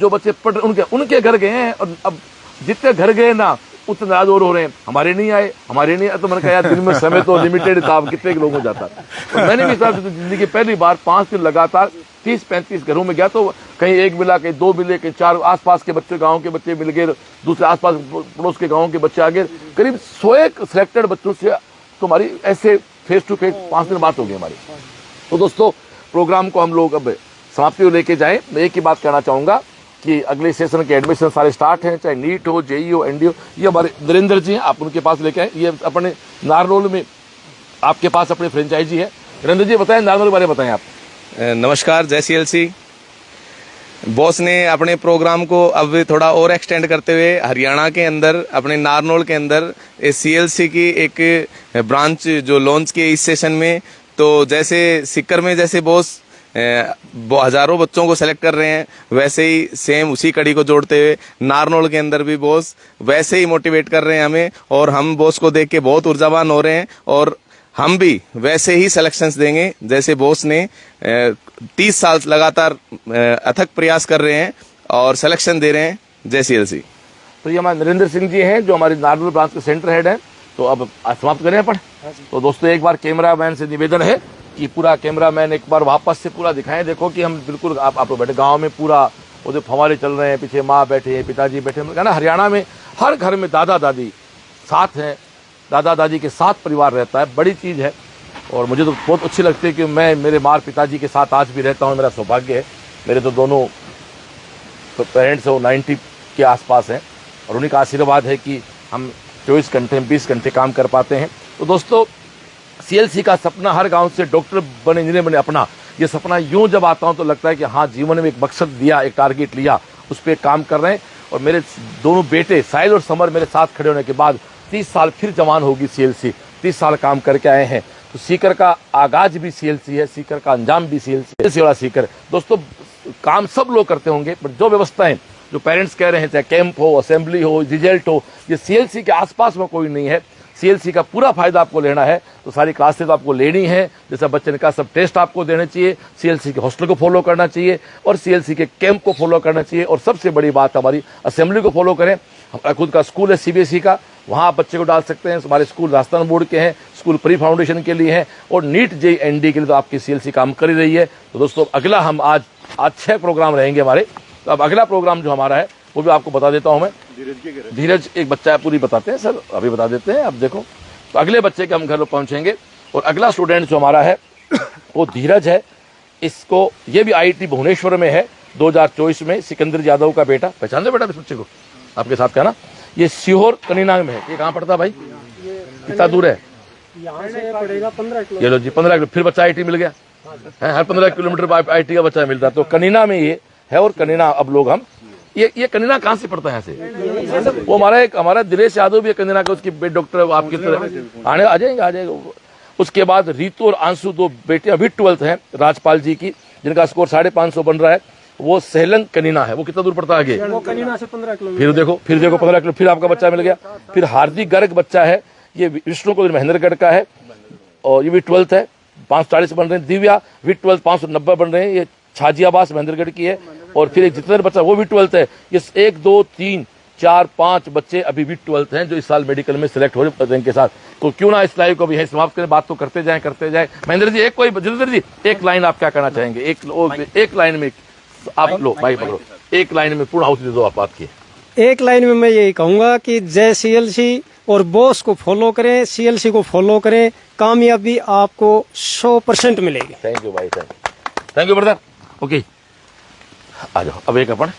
Speaker 1: जो बच्चे पढ़ उनके घर गए हैं। और अब जितने घर गए ना उतने नाराज और हो रहे हैं, हमारे नहीं आए। तो मैंने कहा यार दिन में समय तो लिमिटेड था, कितने लोगों को जाता। तो मैंने भी साहब जिंदगी की पहली बार 5 दिन लगातार 30-35 घरों में गया, तो कहीं 1 मिला, कहीं 2 मिले, कहीं 4 आसपास के बच्चे, गाँव के बच्चे मिल गए, दूसरे आसपास पड़ोस के गाँव के बच्चे आ गए। करीब 100 सिलेक्टेड बच्चों से तुम्हारी ऐसे फेस टू फेस 5 दिन बात हो गई हमारी। तो दोस्तों, प्रोग्राम को हम लोग अब समाप्ति को लेके जाएं। मैं एक ही बात कहना चाहूंगा कि अगले सेशन के एडमिशन सारे स्टार्ट हैं, चाहे नीट हो, जेई हो, एनडीओ। ये हमारे नरेंद्र जी हैं, आप उनके पास लेके आए। ये अपने नारनौल में आपके पास अपनी फ्रेंचाइजी है। नरेंद्र जी बताएं, नारनौल के बारे में बताएं आप।
Speaker 11: नमस्कार, जय सीएलसी। बॉस ने अपने प्रोग्राम को अब थोड़ा और एक्सटेंड करते हुए हरियाणा के अंदर, अपने नारनौल के अंदर सीएलसी की एक ब्रांच जो लॉन्च की इस सेशन में। तो जैसे सिक्कर में जैसे बॉस हजारों बच्चों को सेलेक्ट कर रहे हैं, वैसे ही सेम उसी कड़ी को जोड़ते हुए नारनौल के अंदर भी बॉस वैसे ही मोटिवेट कर रहे हैं हमें, और हम बॉस को देख के बहुत ऊर्जावान हो रहे हैं, और हम भी वैसे ही सिलेक्शंस देंगे जैसे बॉस ने 30 साल लगातार अथक प्रयास कर रहे हैं और सिलेक्शन दे रहे हैं। जय सीएलसी।
Speaker 1: तो ये हमारे नरेंद्र सिंह जी हैं, जो हमारे नारनौल ब्रांच के सेंटर हेड हैं। तो अब समाप्त करें अपन। तो दोस्तों एक बार कैमरामैन से निवेदन है कि पूरा कैमरामैन एक बार वापस से पूरा दिखाएं। देखो कि हम बिल्कुल आप लोग बैठे गांव में, पूरा वो जो फव्वारे चल रहे हैं, पीछे माँ बैठे हैं, पिताजी बैठे हैं ना। हरियाणा में हर घर में दादा दादी साथ हैं, दादा दादी के साथ परिवार रहता है, बड़ी चीज़ है। और मुझे तो बहुत अच्छी लगती है कि मैं मेरे माँ पिताजी के साथ आज भी रहता हूँ, मेरा सौभाग्य है। मेरे तो दोनों पेरेंट्स वो 90 के आसपास हैं और उन्हीं का आशीर्वाद है कि हम 24 घंटे 20 घंटे काम कर पाते हैं। तो दोस्तों सीएलसी का सपना हर गांव से डॉक्टर बने, इंजीनियर बने, अपना ये सपना यूं जब आता हूं तो लगता है कि हाँ, जीवन में एक मकसद दिया, एक टारगेट लिया, उस पर काम कर रहे हैं। और मेरे दोनों बेटे साहिल और समर मेरे साथ खड़े होने के बाद 30 साल फिर जवान होगी सीएलसी, 30 साल काम करके आए हैं। तो सीकर का आगाज भी सीएलसी है, सीकर का अंजाम भी सीएलसी वाला सीकर। दोस्तों काम सब लोग करते होंगे, पर जो व्यवस्थाएं जो पेरेंट्स कह रहे हैं, चाहे कैंप हो, असेंबली हो, रिजल्ट हो, ये सीएलसी के आसपास में कोई नहीं है। सीएलसी का पूरा फायदा आपको लेना है तो सारी क्लासेस आपको लेनी है। जैसा बच्चे ने कहा, सब टेस्ट आपको देने चाहिए, सीएलसी के हॉस्टल को फॉलो करना चाहिए और सीएलसी के कैंप को फॉलो करना चाहिए। और सबसे बड़ी बात, हमारी असेंबली को फॉलो करें। हमारा खुद का स्कूल है सीबीएसई का, वहाँ आप बच्चे को डाल सकते हैं। हमारे स्कूल राजस्थान बोर्ड के हैं, स्कूल प्री फाउंडेशन के लिए हैं और नीट जेईई एनडी के लिए तो आपकी सीएलसी काम कर ही रही है। तो दोस्तों अगला हम आज 6 प्रोग्राम रहेंगे हमारे। तो अब अगला प्रोग्राम जो हमारा है वो भी आपको बता देता हूं मैं। धीरज एक बच्चा है, पूरी बताते हैं सर, अभी बता देते हैं। अब देखो, तो अगले बच्चे के हम घर पहुंचेंगे और अगला स्टूडेंट जो हमारा है वो धीरज है। इसको ये भी आईआईटी भुवनेश्वर में है, 2024 में सिकंदर यादव का बेटा। पहचान दो बेटा इस बच्चे को, आपके साथ का ना। ये सीहोर कनीनांग में है। ये कहाँ पड़ता भाई, कितना दूर है?
Speaker 2: यहाँ से पड़ेगा 15 किलोमीटर।
Speaker 1: ये लो जी 15 किलोमीटर, फिर बच्चा आईआईटी मिल गया है। हर 15 किलोमीटर आईआईटी का बच्चा मिलता है। तो कनीना में ये है। और कनीना अब लोग हम ये कनीना कहाँ से पड़ता है? यहाँ से वो हमारा दिनेश यादव भी है कनीना का, उसकी बेट डॉक्टर आपकी तरह आने आ जाएंगे। उसके बाद रीतू और आंसू 2 बेटियां अभी 12th हैं राजपाल जी की, जिनका स्कोर 550 बन रहा है। वो सेलंग कनीना है। वो कितना दूर पड़ता है आगे?
Speaker 2: वो कनीना से 15 किलोमीटर।
Speaker 1: फिर देखो 15 किलोमीटर, फिर आपका बच्चा मिल गया। फिर हार्दिक गर्ग बच्चा है, ये विष्णु को महेंद्रगढ़ का है और ये भी 12th है, 540 बन रहे हैं। दिव्या भी 12th 590 बन रहे हैं, ये छाजियाबास महेंद्रगढ़ की है। और फिर एक जितेंद्र बच्चा, वो भी 12th है। ये 1 2 3 4 5 बच्चे अभी भी 12th हैं जो इस साल मेडिकल में सिलेक्ट हो रहे हैं के साथ। तो क्यों ना इस लाइव को भी है समाप्त करें, बात तो करते जाएं। महेंद्र जी एक कोई, जितेंद्र जी एक लाइन आप क्या कहना चाहेंगे? एक लाइन में आप लो भाई पकड़ो, एक लाइन में पूर्ण आहुति दे दो आप बात की।
Speaker 2: एक लाइन में मैं यही कहूंगा कि जय सीएलसी और बॉस को फॉलो करें, सीएलसी को फॉलो करें, कामयाबी आपको 100% मिलेगी।
Speaker 1: थैंक यू भाई, थैंक यू ब्रदर। ओके आ जाओ अब एक अपन